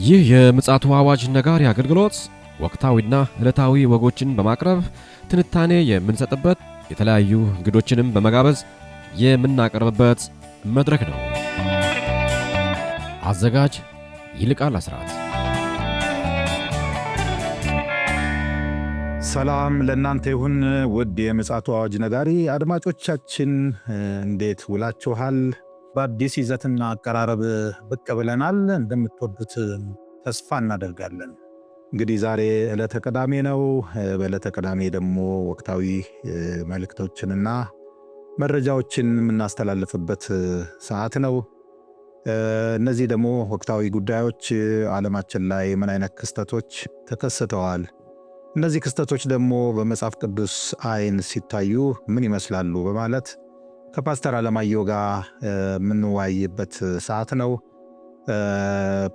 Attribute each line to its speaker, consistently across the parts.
Speaker 1: ይህ የምጽአቱ አዋጅ ነጋሪ አገልግሎት ወቅታዊና ዕለታዊ ወጎችን በማቅረብ ትንታኔ የምንሰጥበት የተለያዩ እንግዶችንም በመጋበዝ የምናቀርብበት መድረክ ነው። አዘጋጅ ይልቃል አስራት።
Speaker 2: ሰላም ለእናንተ ይሁን ውድ የምጽአቱ አዋጅ ነጋሪ አድማጮቻችን፣ እንዴት ውላችኋል? በአዲስ ይዘትና አቀራረብ ብቅ ብለናል። እንደምትወዱት ተስፋ እናደርጋለን። እንግዲህ ዛሬ ዕለተ ቅዳሜ ነው። በዕለተ ቅዳሜ ደግሞ ወቅታዊ መልእክቶችንና መረጃዎችን የምናስተላልፍበት ሰዓት ነው። እነዚህ ደግሞ ወቅታዊ ጉዳዮች ዓለማችን ላይ ምን አይነት ክስተቶች ተከስተዋል፣ እነዚህ ክስተቶች ደግሞ በመጽሐፍ ቅዱስ አይን ሲታዩ ምን ይመስላሉ በማለት ከፓስተር አለማየሁ ጋር የምንወያይበት ሰዓት ነው።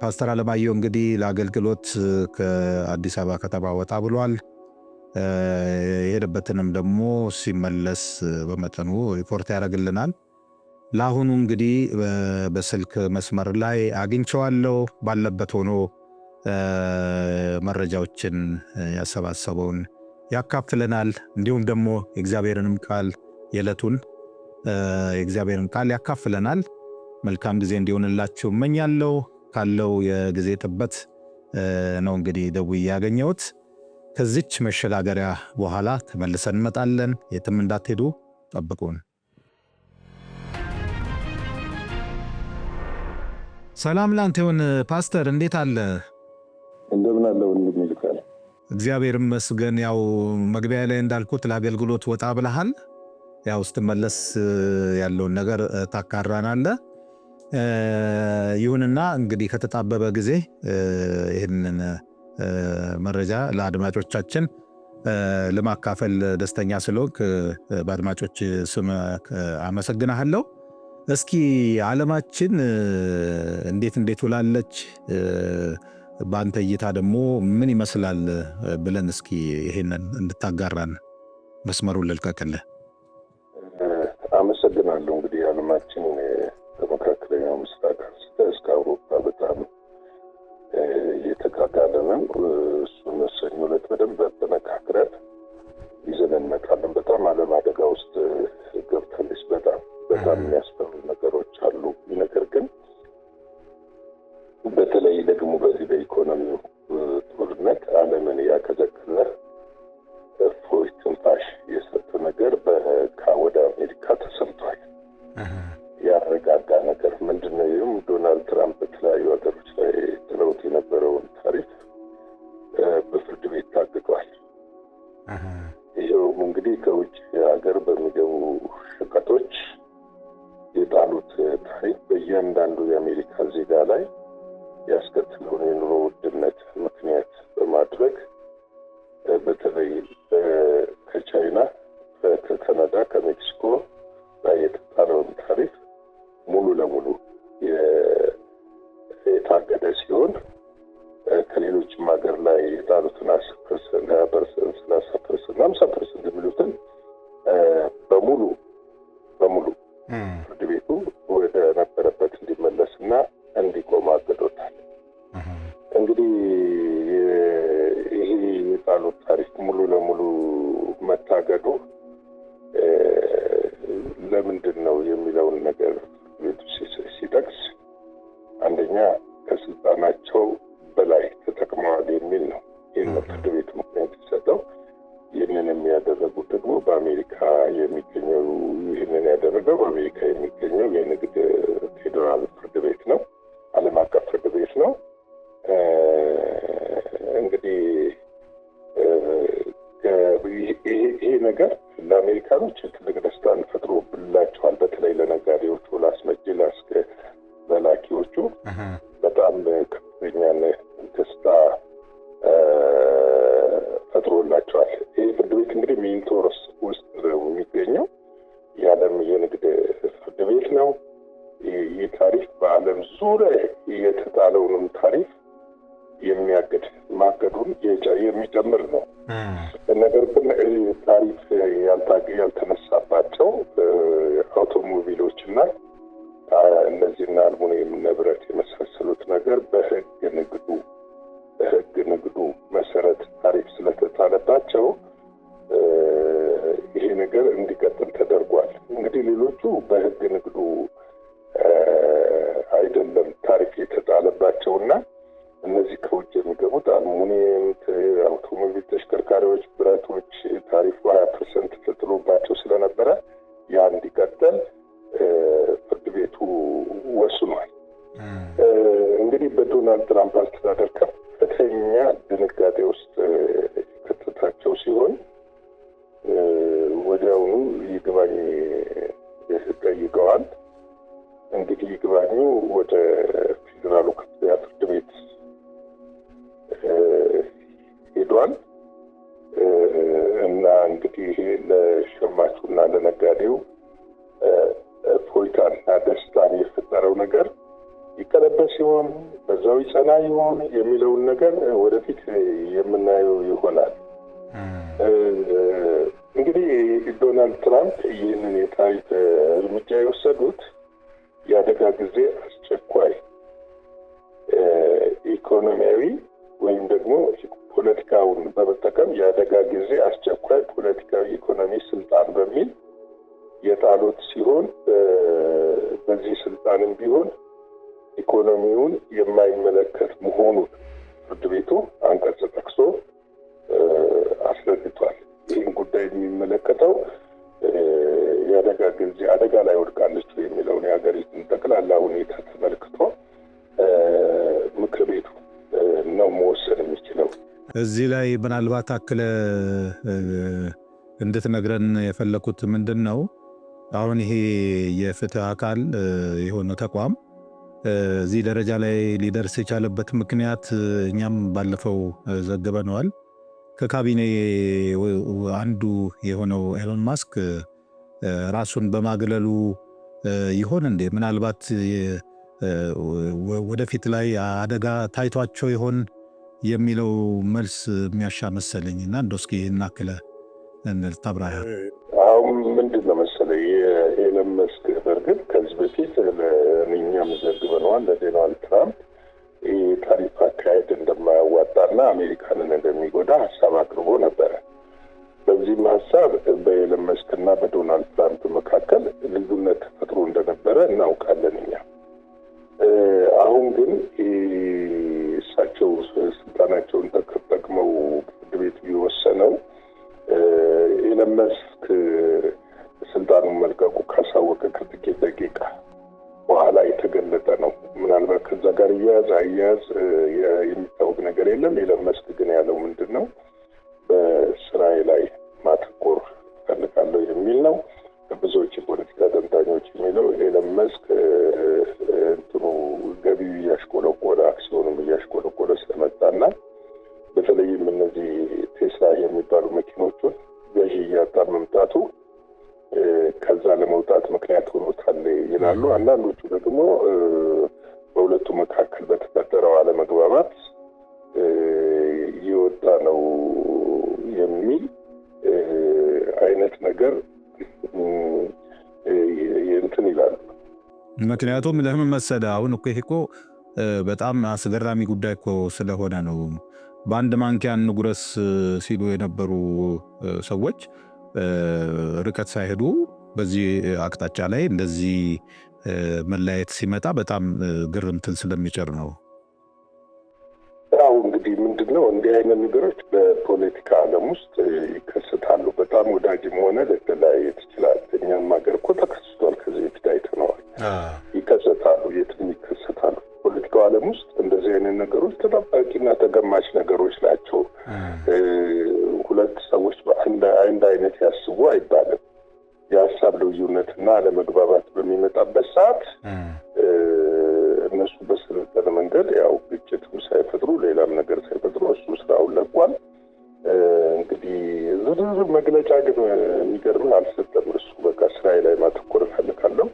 Speaker 2: ፓስተር አለማየሁ እንግዲህ ለአገልግሎት ከአዲስ አበባ ከተማ ወጣ ብሏል። የሄደበትንም ደግሞ ሲመለስ በመጠኑ ሪፖርት ያደርግልናል። ለአሁኑ እንግዲህ በስልክ መስመር ላይ አግኝቼዋለሁ። ባለበት ሆኖ መረጃዎችን ያሰባሰበውን ያካፍለናል። እንዲሁም ደግሞ የእግዚአብሔርንም ቃል የዕለቱን የእግዚአብሔርን ቃል ያካፍለናል። መልካም ጊዜ እንዲሆንላችሁ እመኛለሁ። ካለው የጊዜ ጥበት ነው እንግዲህ ደውዬ ያገኘሁት። ከዚች መሸጋገሪያ በኋላ ተመልሰን እንመጣለን። የትም እንዳትሄዱ፣ ጠብቁን። ሰላም ላንተ ይሁን ፓስተር፣ እንዴት አለ?
Speaker 3: እንደምን አለ ወንድም ይልቃል?
Speaker 2: እግዚአብሔር ይመስገን። ያው መግቢያ ላይ እንዳልኩት ለአገልግሎት ወጣ ብለሃል። ያው ስትመለስ ያለውን ነገር ታካራናለህ። ይሁንና እንግዲህ ከተጣበበ ጊዜ ይህንን መረጃ ለአድማጮቻችን ለማካፈል ደስተኛ ስለሆንክ በአድማጮች ስም አመሰግናለሁ። እስኪ ዓለማችን እንዴት ውላለች፣ በአንተ እይታ ደግሞ ምን ይመስላል ብለን እስኪ ይሄንን እንድታጋራን መስመሩን ልልቀቅልህ።
Speaker 3: አመሰግናለሁ። እንግዲህ ዓለማችን ከመካከለኛው ምስራቅ እስከ አውሮፓ በጣም እየተጋጋለ ነው። እሱን ሰኞ ዕለት በደንብ አጠነካክረን ይዘን እንመጣለን። በጣም ዓለም አደጋ ውስጥ ገብታለች። በጣም የሚያስፈሩ ነገሮች አሉ። ነገር ግን በተለይ ደግሞ በዚህ በኢኮኖሚው ጦርነት ዓለምን ያቀዘቀዘ እፎይ ትንፋሽ የሰጠ ነገር ወደ አሜሪካ ተሰምቷል። ያረጋጋ ነገር ምንድነው? ይህም ዶናልድ ትራምፕ በተለያዩ ሀገሮች ላይ ጥለውት የነበረውን ታሪፍ በፍርድ ቤት ታግዷል። ይኸውም እንግዲህ ከውጭ ሀገር በሚገቡ ሸቀጦች የጣሉት ታሪፍ በእያንዳንዱ የአሜሪካ ዜጋ ላይ ያስከትለውን የኑሮ ውድነት ምክንያት በማድረግ በተለይ ከቻይና፣ ከካናዳ፣ ከሜክሲኮ ላይ የተጣለውን ታሪፍ ሙሉ ለሙሉ የታገደ ሲሆን ከሌሎችም ሀገር ላይ የጣሉትን 10%፣ 20%፣ 30%፣ 50% የሚሉትን በሙሉ ፍርድ ቤቱ ወደ ነበረበት እንዲመለስና እንዲቆም አግዶታል። እንግዲህ ይሄ የጣሉት ታሪፍ ሙሉ ለሙሉ መታገዱ ለምንድን ነው የሚለውን ነገር ቤቱ ሲጠቅስ አንደኛ ከስልጣናቸው በላይ ተጠቅመዋል የሚል ነው። ይህን ፍርድ ቤቱ ምክንያት ሲሰጠው ይህንን የሚያደረጉት ደግሞ በአሜሪካ የሚገኘው ይህንን ያደረገው በአሜሪካ የሚገኘው የንግድ ፌዴራል ፍርድ ቤት ነው፣ ዓለም አቀፍ ፍርድ ቤት ነው። እንግዲህ ይሄ ነገር ለአሜሪካኖች ትልቅ ደስታን ፈጥሮላቸዋል። በተለይ ለነጋዴዎቹ፣ ለአስመጪ ለላኪዎቹ በጣም ከፍተኛ ደስታ ፈጥሮላቸዋል። ይሄ ፍርድ ቤት እንግዲህ ሚንቶርስ ውስጥ ነው የሚገኘው፣ የዓለም የንግድ ፍርድ ቤት ነው። ይህ ታሪፍ በዓለም ዙሪያ የተጣለውንም ታሪፍ ማገዱን የሚጨምር ነው። ነገር ግን ታሪፍ ያልተነሳባቸው አውቶሞቢሎችና እነዚህና አልሙኒየም ንብረት የመሳሰሉት ነገር በሕግ ንግዱ ተሽከርካሪዎች፣ ብረቶች ታሪፉ 20% ተጥሎባቸው ስለነበረ ያ እንዲቀጥል ፍርድ ቤቱ ወስኗል። እንግዲህ በዶናልድ ትራምፕ አስተዳደር ከፍተኛ ድንጋጤ ውስጥ ከተታቸው ሲሆን ወዲያውኑ ይግባኝ ጠይቀዋል። እንግዲህ ይግባኙ ወደ ፌዴራሉ ከፍተኛ ፍርድ ቤት ሄዷል እና እንግዲህ ለሸማቹና ለነጋዴው እፎይታና ደስታን የፈጠረው ነገር ይቀለበስ ሲሆን በዛው ይጸና ይሆን የሚለውን ነገር ወደፊት የምናየው ይሆናል። እንግዲህ ዶናልድ ትራምፕ ይህንን የታሪፍ እርምጃ የወሰዱት የአደጋ ጊዜ አስቸኳይ ኢኮኖሚያዊ ወይም ደግሞ ፖለቲካውን በመጠቀም የአደጋ ጊዜ አስቸኳይ ፖለቲካዊ ኢኮኖሚ ስልጣን በሚል የጣሉት ሲሆን በዚህ ስልጣንም ቢሆን ኢኮኖሚውን የማይመለከት መሆኑን ፍርድ ቤቱ አንቀጽ ጠቅሶ አስረድቷል። ይህን ጉዳይ የሚመለከተው የአደጋ ጊዜ አደጋ ላይ ወድቃለች የሚለውን የሀገሪቱን ጠቅላላ ሁኔታ ተመልክቶ ምክር ቤቱ ነው መወሰን የሚችለው።
Speaker 2: እዚህ ላይ ምናልባት አክለ እንድትነግረን የፈለኩት ምንድን ነው፣ አሁን ይሄ የፍትህ አካል የሆነ ተቋም እዚህ ደረጃ ላይ ሊደርስ የቻለበት ምክንያት እኛም ባለፈው ዘግበነዋል። ከካቢኔ አንዱ የሆነው ኤሎን ማስክ ራሱን በማግለሉ ይሆን እንዴ? ምናልባት ወደፊት ላይ አደጋ ታይቷቸው ይሆን የሚለው መልስ የሚያሻ መሰለኝ እና እንደው እስኪ እናክለ ታብራራ።
Speaker 3: አሁን ምንድን ነው መሰለኝ የኤሎን መስክ በርግጥ ከዚህ በፊት ለእኛም ዘግበነዋል ለዶናልድ ትራምፕ ታሪፍ አካሄድ እንደማያዋጣና አሜሪካንን እንደሚጎዳ ሀሳብ አቅርቦ ነበረ። በዚህም ሀሳብ በኤሎን መስክና በዶናልድ ትራምፕ መካከል ልዩነት ተፈጥሮ እንደነበረ እናውቃለን እኛ። አሁን ግን እሳቸው ስልጣናቸውን ተጠቅመው ፍርድ ቤት ቢወሰነው ኤሎን መስክ ስልጣኑን መልቀቁ ካሳወቀ ከጥቂት ደቂቃ በኋላ የተገለጠ ነው። ምናልባት ከዛ ጋር አያያዝ የሚታወቅ ነገር የለም። ኤሎን መስክ ግን ያለው ምንድን ነው? በስራዬ ላይ ማተኮር እፈልጋለሁ የሚል ነው። ብዙዎች የፖለቲካ ተንታኞች የሚለው ኤሎን መስክ እንትኑ ገቢው እያሽቆለቆለ አክሲዮኑም እያሽቆለቆለ ስለመጣና በተለይም እነዚህ ቴስላ የሚባሉ መኪኖቹን ገዢ እያጣ መምጣቱ ከዛ ለመውጣት ምክንያት ሆኖታል ይላሉ። አንዳንዶቹ ደግሞ በሁለቱ መካከል በተፈጠረው አለመግባባት የወጣ ነው የሚል አይነት ነገር እንትን ይላሉ።
Speaker 2: ምክንያቱም ለምን መሰለህ አሁን እኮ ይሄ እኮ በጣም አስገራሚ ጉዳይ እኮ ስለሆነ ነው። በአንድ ማንኪያ እንጉረስ ሲሉ የነበሩ ሰዎች ርቀት ሳይሄዱ በዚህ አቅጣጫ ላይ እንደዚህ መለያየት ሲመጣ በጣም ግርምትን ስለሚጭር ነው።
Speaker 3: ያው እንግዲህ ምንድነው እንዲህ አይነት ነገሮች በፖለቲካ ዓለም ውስጥ ይከሰታሉ። በጣም ወዳጅም ሆነ ለተለያየ ይችላል። እኛም ሀገር እኮ ተከስቷል። ከዚህ በፊት አይተነዋል። ይከሰታሉ፣ የትም ይከሰታሉ። ፖለቲካው ዓለም ውስጥ እንደዚህ አይነት ነገሮች ተጠባቂና ተገማች ነገሮች ናቸው። ሁለት ሰዎች በአንድ አይነት ያስቡ አይባልም። የሀሳብ ልዩነትና አለመግባባት በሚመጣበት ሰዓት እነሱ በሰለጠነ መንገድ ያው ግጭትም ሳይፈጥሩ ሌላም ነገር ሳይፈጥሩ እሱ ስራውን ለቋል። እንግዲህ ዝርዝር መግለጫ ግን የሚገርምህ አልሰጠም። እሱ በቃ ስራዬ ላይ ማተኮር እፈልጋለሁ፣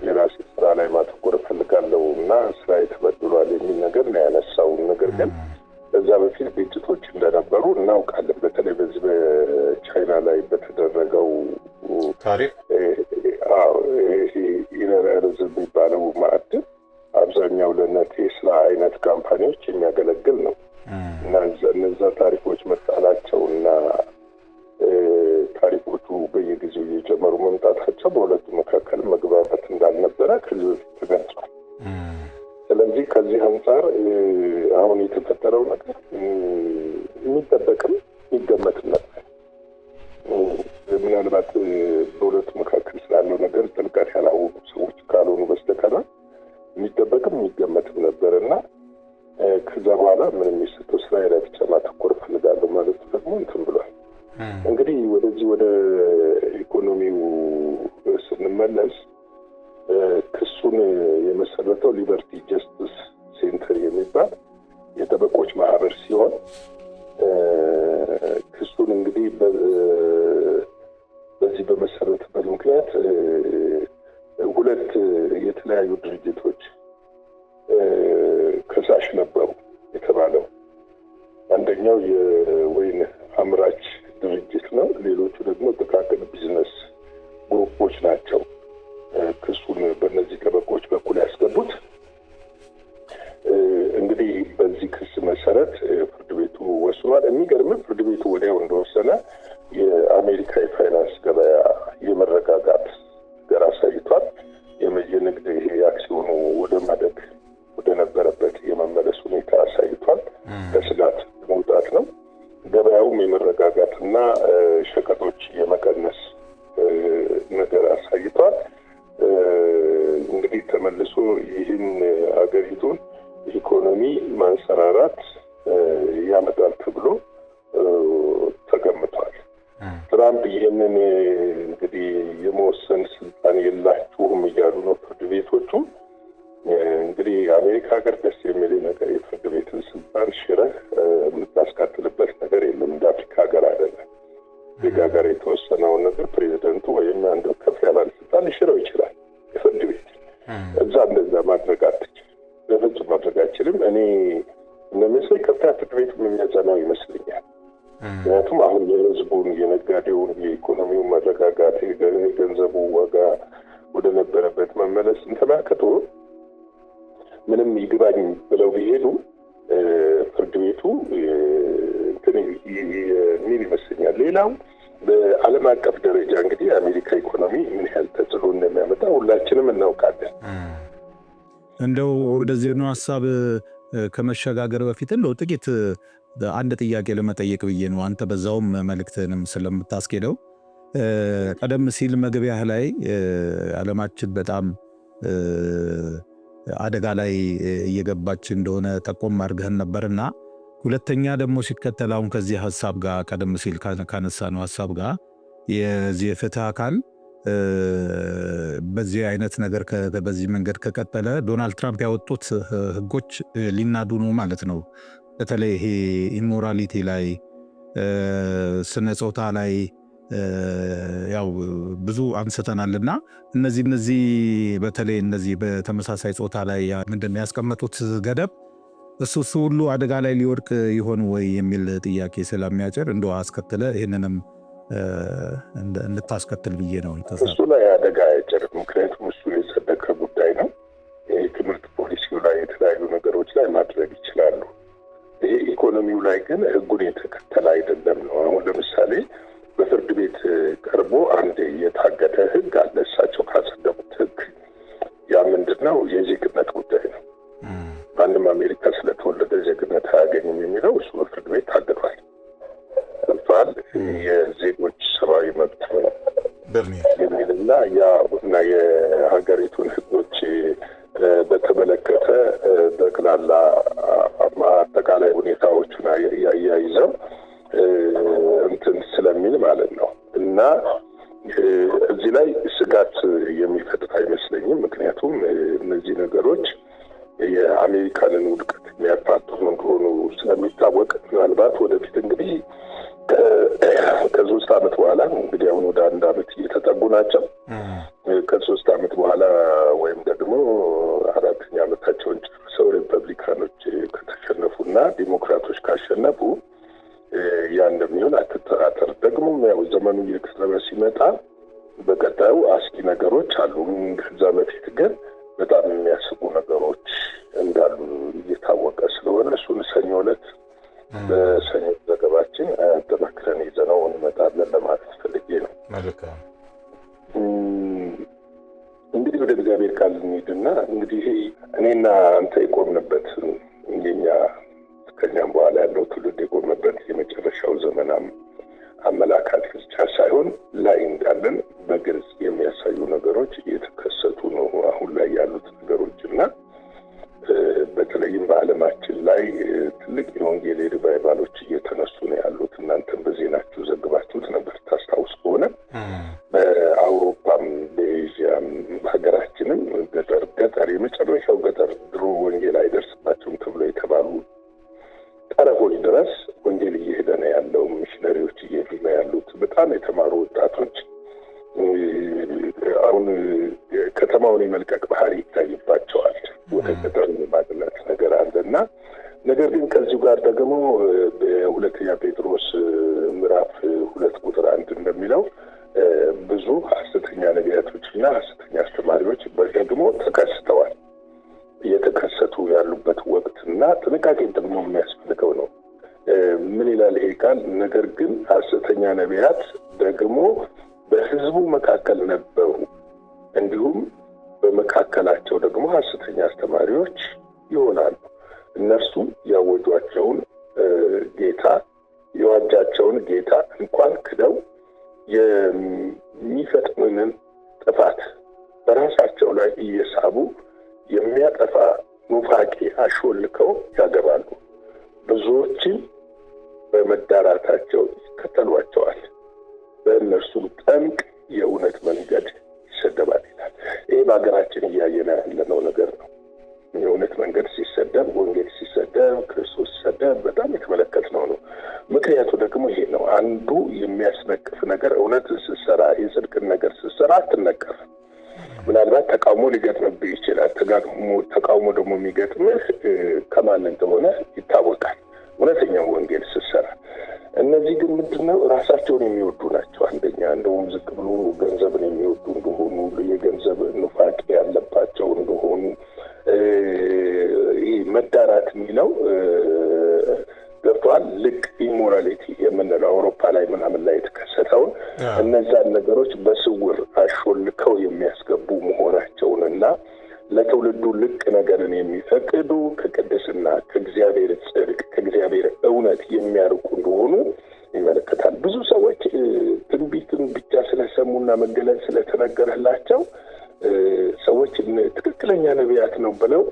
Speaker 3: የራሴ ስራ ላይ ማተኮር እፈልጋለሁ እና ስራዬ ተበድሏል የሚል ነገር ነው ያነሳው። ነገር ግን በዛ በፊት ግጭቶች እንደነበሩ እናውቃለን። በተለይ በዚህ በቻይና ላይ በተደረገው
Speaker 2: ታሪፍ
Speaker 3: ኢነርዝ የሚባለው ማዕድን አብዛኛው ለነ ቴስላ አይነት ካምፓኒዎች የሚያገለግል ነው እና እነዛ ታሪፎች መጣላቸው እና ታሪፎቹ በየጊዜው እየጨመሩ መምጣታቸው በሁለቱ መካከል መግባባት እንዳልነበረ ከዚህ በፊት ተገልጿል። ስለዚህ ከዚህ አንጻር አሁን የተፈጠረው ነገር የሚጠበቅም የሚገመት ምናልባት በሁለቱ መካከል ስላለው ነገር ጥልቀት ያላወቁ ሰዎች ካልሆኑ በስተቀር የሚጠበቅም የሚገመትም ነበርና ከዛ በኋላ ምንም የሚሰጠው እስራኤል ላይ ብቻ ማተኮር ፈልጋለሁ ማለት ደግሞ እንትን ብሏል። እንግዲህ ወደዚህ ወደ ኢኮኖሚው ስንመለስ ክሱን የመሰረተው ሊበርቲ ጀስቲስ ሴንተር የሚባል የጠበቆች ማህበር ሲሆን ክሱን እንግዲህ በዚህ በመሰረተበት ምክንያት ሁለት የተለያዩ ድርጅቶች ከሳሽ ነበሩ የተባለው። አንደኛው የወይን አምራች ድርጅት ነው። ሌሎቹ ደግሞ ጥቃቅን ቢዝነስ ግሩፖች ናቸው ክሱን በእነዚህ ጠበቆች በኩል ያስገቡት። እንግዲህ በዚህ ክስ መሰረት ፍርድ ቤቱ ወስኗል። የሚገርም ፍርድ ቤቱ ወዲያው እንደወሰነ የአሜሪካ የፋይናንስ ገበያ የመረጋጋት ነገር አሳይቷል። የንግድ ይሄ አክሲዮኑ ወደ ማደግ ወደ ነበረበት የመመለስ ሁኔታ አሳይቷል። ከስጋት መውጣት ነው። ገበያውም የመረጋጋትና ሸቀጦች የመቀነስ ነገር አሳይቷል። እንግዲህ ተመልሶ ይህን ሀገሪቱን ኢኮኖሚ ማንሰራራት ያመጣል ተብሎ ተገምቷል። ትራምፕ ይህንን እንግዲህ የመወሰን ስልጣን የላችሁም እያሉ ነው ፍርድ ቤቶቹ። እንግዲህ አሜሪካ ሀገር ደስ የሚል ነገር የፍርድ ቤትን ስልጣን ሽረህ የምታስካትልበት ነገር የለም። እንደ አፍሪካ ሀገር አይደለም። ዜጋ ሀገር የተወሰነውን ነገር ፕሬዚደንቱ ወይም አንድ ከፍ ያለ ባለስልጣን ሊሽረው ይችላል። የፍርድ ቤት እዛ እንደዛ ማድረግ አትችልም፣ በፍጹም ማድረግ አይችልም። እኔ እንደሚመስለኝ ከፍተኛ ፍርድ ቤቱም የሚያጸናው ይመስለኛል። ምክንያቱም አሁን የህዝቡን፣ የነጋዴውን፣ የኢኮኖሚውን መረጋጋት፣ የገንዘቡ ዋጋ ወደ ነበረበት መመለስን ተመልክቶ ምንም ይግባኝ ብለው ቢሄዱ ፍርድ ቤቱ የሚል ይመስለኛል። ሌላው በዓለም አቀፍ ደረጃ እንግዲህ የአሜሪካ ኢኮኖሚ ምን ያህል ተጽዕኖ እንደሚያመጣ ሁላችንም እናውቃለን።
Speaker 2: እንደው ወደዚህ ነው ሀሳብ ከመሸጋገር በፊት እንደው ጥቂት አንድ ጥያቄ ለመጠየቅ ብዬ ነው። አንተ በዛውም መልእክትንም ስለምታስኬደው ቀደም ሲል መግቢያህ ላይ ዓለማችን በጣም አደጋ ላይ እየገባች እንደሆነ ጠቆም አድርገህን ነበርና ሁለተኛ ደግሞ ሲከተል አሁን ከዚህ ሀሳብ ጋር ቀደም ሲል ካነሳነው ሀሳብ ጋር የዚህ የፍትህ አካል በዚህ አይነት ነገር በዚህ መንገድ ከቀጠለ ዶናልድ ትራምፕ ያወጡት ህጎች ሊናዱ ነው ማለት ነው። በተለይ ይሄ ኢሞራሊቲ ላይ ስነ ጾታ ላይ ያው ብዙ አንስተናልና እነዚህ በተለይ እነዚህ በተመሳሳይ ጾታ ላይ ምንድነው ያስቀመጡት ገደብ እሱ ሁሉ አደጋ ላይ ሊወድቅ ይሆን ወይ የሚል ጥያቄ ስለሚያጭር እንደው አስከተለ ይሄንንም እንድታስከትል ብዬ ነው።
Speaker 3: እሱ ላይ አደጋ አይጭርም። ምክንያቱም እሱ የጸደቀ ጉዳይ ነው። የትምህርት ፖሊሲው ላይ የተለያዩ ነገሮች ላይ ማድረግ ይችላሉ። ይሄ ኢኮኖሚው ላይ ግን ህጉን የተከተለ አይደለም ነው። አሁን ለምሳሌ በፍርድ ቤት ቀርቦ አንድ የታገደ ህግ አለ። እሳቸው ካጸደቁት ህግ ያ ምንድነው? የዜግነት ጉዳይ ነው። ማንም አሜሪካ ስለተወለደ ዜግነት አያገኝም የሚለው እሱ በፍርድ ቤት ታግዷል። ገብቷል። የዜጎች ሰብአዊ መብት የሚልና ያና የሀገሪቱን ህጎች በተመለከተ ጠቅላላ አጠቃላይ ሁኔታዎቹን ያያይዘው እንትን ስለሚል ማለት ነው። እና እዚህ ላይ ስጋት የሚፈጥር አይመስለኝም። ምክንያቱም እነዚህ ነገሮች የአሜሪካንን ውድቀት የሚያፋጥኑ እንደሆኑ ስለሚታወቅ ምናልባት ወደፊት እንግዲህ ከ3 ዓመት በኋላ እንግዲህ አሁን ወደ 1 ዓመት እየተጠጉ ናቸው። ከ3 ዓመት በኋላ ወይም ደግሞ 4ኛ ዓመታቸውን ጨርሰው ሪፐብሊካኖች ከተሸነፉና ዲሞክራቶች ካሸነፉ ያ እንደሚሆን አትጠራጠር። ደግሞ ያው ዘመኑ እየቀረበ ሲመጣ በቀጣዩ አስጊ ነገሮች አሉ። ከዛ በፊት ግን በጣም የሚያስቡ ነገሮች እንዳሉ እየታወቀ ስለሆነ እሱን ሰኞ ዕለት በሰኞ ዘገባችን አጠናክረን ይዘነው እንመጣለን ለማለት ፈልጌ ነው።
Speaker 2: መልካም።
Speaker 3: እንግዲህ ወደ እግዚአብሔር ቃል እንሂድና እንግዲህ እኔና አንተ የቆምንበት የኛ ከኛም በኋላ ያለው ትውልድ የቆመበት የመጨረሻው ዘመናም አመላካት ብቻ ሳይሆን ላይ እንዳለን በግልጽ የሚያሳዩ ነገሮች እየተከሰቱ ነው አሁን ላይ ያሉት ነገሮችና በተለይም በዓለማችን ላይ ትልቅ የወንጌል ሪቫይቫሎች እየተነሱ ነው ያሉት። እናንተም በዜናችሁ ዘግባችሁት ነበር ታስታውስ ከሆነ በአውሮፓም በኤዥያም በሀገራችንም ገጠር የመጨረሻው ገጠር ድሮ ወንጌል አይደርስባቸውም ተብሎ የተባሉ ጠረፎች ድረስ ወንጌል እየሄደ ነው ያለው። ሚሽነሪዎች እየሄዱ ነው ያሉት። በጣም የተማሩ ወጣቶች አሁን ከተማውን የመልቀቅ ባህሪ ይታይባቸዋል። ወደ ገጠር የማድላት ነገር አለና ነገር ግን ከዚሁ ጋር ደግሞ በሁለተኛ ጴጥሮስ ምዕራፍ 2 ቁጥር 1 እንደሚለው ብዙ ሐሰተኛ ነቢያቶችና ሐሰተኛ አስተማሪዎች ደግሞ ተከስተዋል። እየተከሰቱ ያሉበት ወቅትና ጥንቃቄ ደግሞ የሚያስፈልገው ነው። ምን ይላል ይሄ ቃል? ነገር ግን ሐሰተኛ ነቢያት ደግሞ በሕዝቡ መካከል ነበሩ፣ እንዲሁም በመካከላቸው ደግሞ ሐሰተኛ አስተማሪዎች ይሆናሉ። እነርሱ ያወጇቸውን ጌታ የዋጃቸውን ጌታ እንኳን ክደው የሚፈጥንን ጥፋት በራሳቸው ላይ እየሳቡ የሚያጠፋ ኑፋቄ አሾልከው ያገባሉ። ብዙዎችን በመዳራታቸው ይከተሏቸዋል። በእነርሱም ጠንቅ የእውነት መንገድ ይሰደባል ይላል። ይህ በሀገራችን እያየን ያለነው ነገር ነው። የእውነት መንገድ ሲሰደብ፣ ወንጌል ሲሰደብ፣ ክርስቶስ ሲሰደብ በጣም የተመለከትነው ነው። ምክንያቱ ደግሞ ይሄ ነው። አንዱ የሚያስነቅፍ ነገር እውነትን ስትሰራ፣ የጽድቅን ነገር ስትሰራ አትነቀፍ። ምናልባት ተቃውሞ ሊገጥምብህ ይችላል። ተቃውሞ ደግሞ የሚገጥምህ ከማን እንደሆነ ይታወቃል። እውነተኛው ወንጌል ስትሰራ እነዚህ ግን ምንድነው ራሳቸውን የሚወዱ ናቸው። አንደኛ እንደውም ዝቅ ብሎ ገንዘብን የሚወዱ እንደሆኑ፣ የገንዘብ ኑፋቄ ያለባቸው እንደሆኑ፣ ይህ መዳራት የሚለው ገብቷል። ልቅ ኢሞራሊቲ የምንለው አውሮፓ ላይ ምናምን ላይ የተከሰተውን እነዛን ነገሮች በስውር አሾልከው የሚያስገቡ መሆናቸውንና ለትውልዱ ልቅ ነገርን የሚፈቅዱ ከቅድስና ከእግዚአብሔር ጽድቅ ከእግዚአብሔር እውነት የሚያርቁ እንደሆኑ ይመለከታል። ብዙ ሰዎች ትንቢትን ብቻ ስለሰሙና መገለጽ ስለተነገረላቸው ሰዎች ትክክለኛ ነቢያት ነው ብለው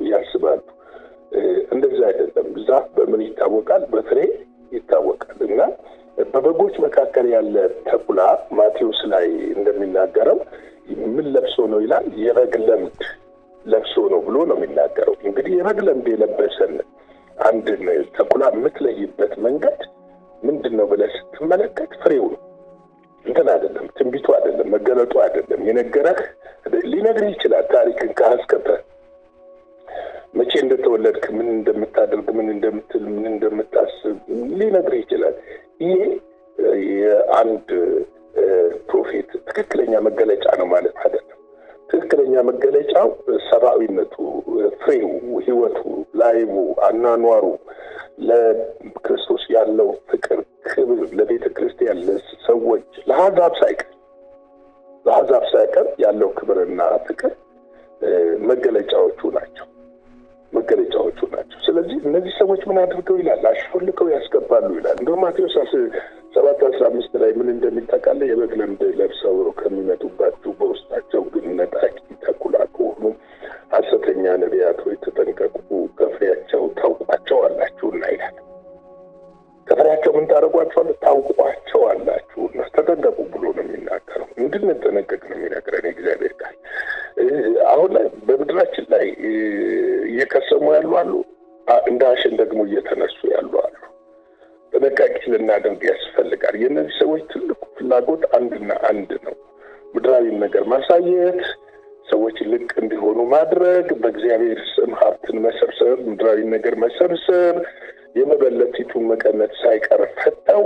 Speaker 3: ያስባሉ። እንደዛ አይደለም። ዛፍ በምን ይታወቃል? በፍሬ ይታወቃል። እና በበጎች መካከል ያለ ተኩላ ማቴዎስ ላይ እንደሚናገረው ምን ለብሶ ነው ይላል? የበግ ለምድ ለብሶ ነው ብሎ ነው የሚናገረው። እንግዲህ የበግ ለምድ የለበሰን አንድን ተኩላ የምትለይበት መንገድ ምንድን ነው ብለህ ስትመለከት ፍሬው ነው። እንትን አይደለም፣ ትንቢቱ አይደለም፣ መገለጡ አይደለም። የነገረህ ሊነግርህ ይችላል። ታሪክን ከአስከተ መቼ እንደተወለድክ፣ ምን እንደምታደርግ፣ ምን እንደምትል፣ ምን እንደምታስብ ሊነግርህ ይችላል። ይሄ የአንድ ፕሮፌት ትክክለኛ መገለጫ ነው ማለት አይደለም። ትክክለኛ መገለጫው ሰብአዊነቱ፣ ፍሬው፣ ህይወቱ፣ ላይቡ፣ አናኗሩ፣ ለክርስቶስ ያለው ፍቅር፣ ክብር፣ ለቤተ ክርስቲያን፣ ለሰዎች፣ ለአሕዛብ ሳይቀር ያለው ክብርና ፍቅር መገለጫዎቹ ናቸው። ስለዚህ እነዚህ ሰዎች ምን አድርገው ይላል? አሾልከው ያስገባሉ ይላል። እንደውም ማቴዎስ 7:15 ላይ ምን እንደሚጠቃለ የበግ ለምድ ለብሰው ከሚመጡባችሁ በውስጣቸው ግን ነጣቂ ተኩላ ከሆኑ ሐሰተኛ ነቢያቶች ተጠንቀቁ፣ ከፍሬያቸው ታውቋቸዋላችሁና ይላል። ከፍሬያቸው ምን ታደርጓቸዋል? ታውቋቸዋላችሁና ተጠንቀቁ ብሎ ነው የሚናገረው። እንድንጠነቀቅ ነው የሚነግረን የእግዚአብሔር ቃል። አሁን ላይ በምድራችን ላይ እየከሰሙ ያሉ አሉ፣ እንደ አሸን ደግሞ እየተነሱ ያሉ አሉ። ጥንቃቄ ልናደርግ ያስፈልጋል። የእነዚህ ሰዎች ትልቁ ፍላጎት አንድና አንድ ነው። ምድራዊ ነገር ማሳየት፣ ሰዎች ልቅ እንዲሆኑ ማድረግ፣ በእግዚአብሔር ስም ሀብትን መሰብሰብ፣ ምድራዊ ነገር መሰብሰብ፣ የመበለቲቱን መቀነት ሳይቀር ፈተው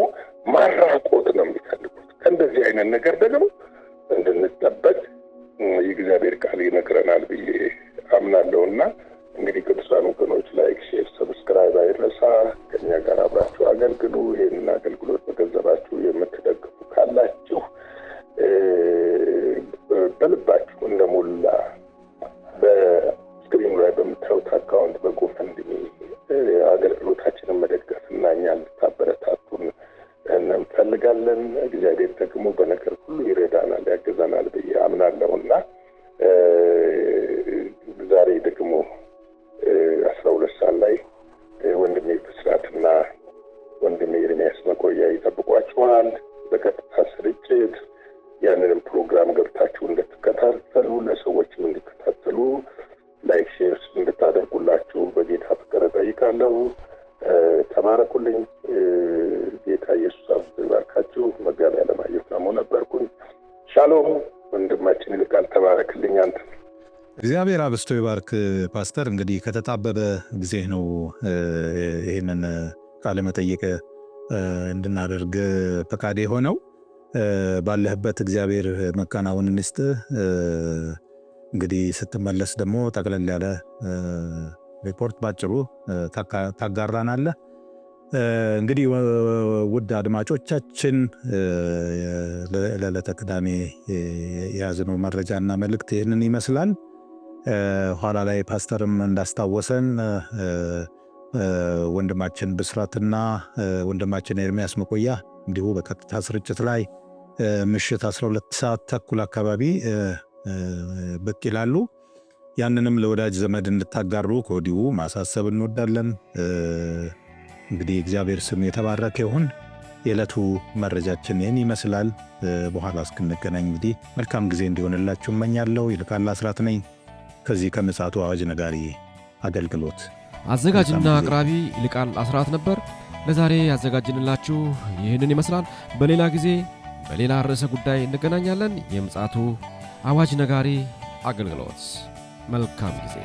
Speaker 3: ማራቆት ነው የሚፈልጉት። ከእንደዚህ አይነት ነገር ደግሞ እንድንጠበቅ የእግዚአብሔር ቃል ይነግረናል ብዬ አምናለሁና እንግዲህ ቅዱሳን ወገኖች ላይክ፣ ሼር፣ ሰብስክራይብ አይረሳ። ከኛ ጋር አብራችሁ አገልግሉ። ይህንን አገልግሎት በገንዘባችሁ የምትደግፉ ካላችሁ በልባችሁ እንደሞላ በስክሪኑ ላይ በምታዩት አካውንት በጎፈንድሚ አገልግሎታችንን መደገፍ እና እኛ እንድታበረታቱን እንፈልጋለን። እግዚአብሔር ደግሞ በነገር ሁሉ ይረዳናል፣ ያግዘናል ብዬ አምናለሁና ዛሬ ደግሞ 12 ሰዓት ላይ ወንድሜ ብስራትና ወንድሜ ኤርሚያስ መኮያ ይጠብቋችኋል በቀጥታ ስርጭት። ያንንም ፕሮግራም ገብታችሁ እንድትከታተሉ ለሰዎችም እንዲከታተሉ ላይክ ሼር እንድታደርጉላችሁ በጌታ ፍቅር እጠይቃለሁ። ተባረኩልኝ። ጌታ ኢየሱስ ይባርካችሁ። መጋቢ አለማየሁ ታሞ ነበርኩኝ። ሻሎም ወንድማችን ይልቃል፣ ተባረክልኝ አንተ።
Speaker 2: እግዚአብሔር አብስቶ ይባርክ ፓስተር። እንግዲህ ከተጣበበ ጊዜ ነው ይህንን ቃለ መጠይቅ እንድናደርግ ፈቃድ የሆነው። ባለህበት እግዚአብሔር መካናውን እንስጥ። እንግዲህ ስትመለስ ደግሞ ጠቅለል ያለ ሪፖርት ባጭሩ ታጋራናለህ። እንግዲህ ውድ አድማጮቻችን ለዕለተ ቅዳሜ የያዝነው መረጃና መልእክት ይህንን ይመስላል። ኋላ ላይ ፓስተርም እንዳስታወሰን ወንድማችን ብስራትና ወንድማችን ኤርሚያስ መኮያ እንዲሁ በቀጥታ ስርጭት ላይ ምሽት 12 ሰዓት ተኩል አካባቢ ብቅ ይላሉ። ያንንም ለወዳጅ ዘመድ እንድታጋሩ ከወዲሁ ማሳሰብ እንወዳለን። እንግዲህ እግዚአብሔር ስም የተባረከ ይሁን። የዕለቱ መረጃችን ይህን ይመስላል። በኋላ እስክንገናኝ እንግዲህ መልካም ጊዜ እንዲሆንላችሁ እመኛለሁ። ይልቃል አስራት ነኝ ከዚህ ከምፅዓቱ አዋጅ ነጋሪ አገልግሎት።
Speaker 1: አዘጋጅና አቅራቢ ይልቃል አስራት ነበር። ለዛሬ ያዘጋጅንላችሁ ይህንን ይመስላል። በሌላ ጊዜ በሌላ ርዕሰ ጉዳይ እንገናኛለን። የምፅዓቱ አዋጅ ነጋሪ አገልግሎት። መልካም ጊዜ